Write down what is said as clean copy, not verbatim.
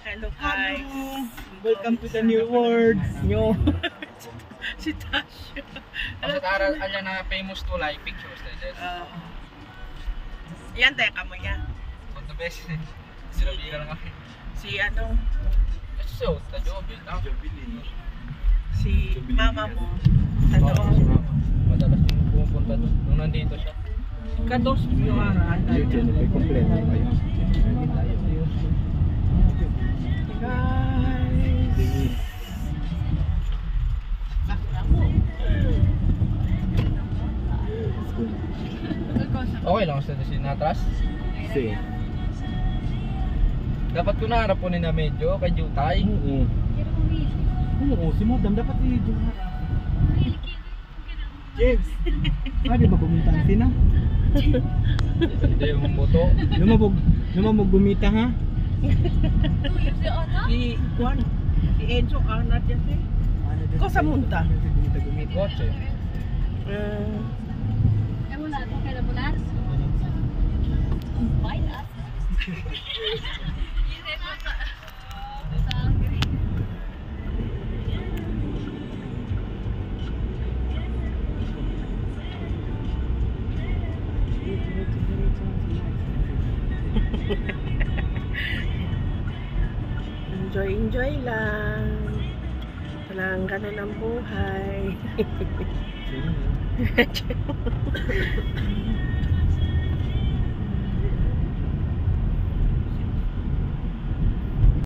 Hello guys. Welcome to the new world. New si Tasha. Kasi aral na famous to like pictures like that. Yan teka mo yan. So the best. Sinabi ka lang ako. Si ano? So, tajobil. Si mama mo. Ano? Madalas yung pumupunta doon. Nung nandito siya. Kados yung arahan. Yun, may kompleto kayo. Guys. Okay lang sa sinatras. Si. Dapat ko naharap po na medyo kay Jutay. Oo, si Madam dapat i-Jumara. James. Di ba buminta sina? Hindi yung moto. Lumabog gumita ha? Si Juan. Si Enzo Arnat yan eh. Ko sa munta. Kotse. Wala ito kaya bular. Invite us. Enjoy lang. Walang ganun ang buhay.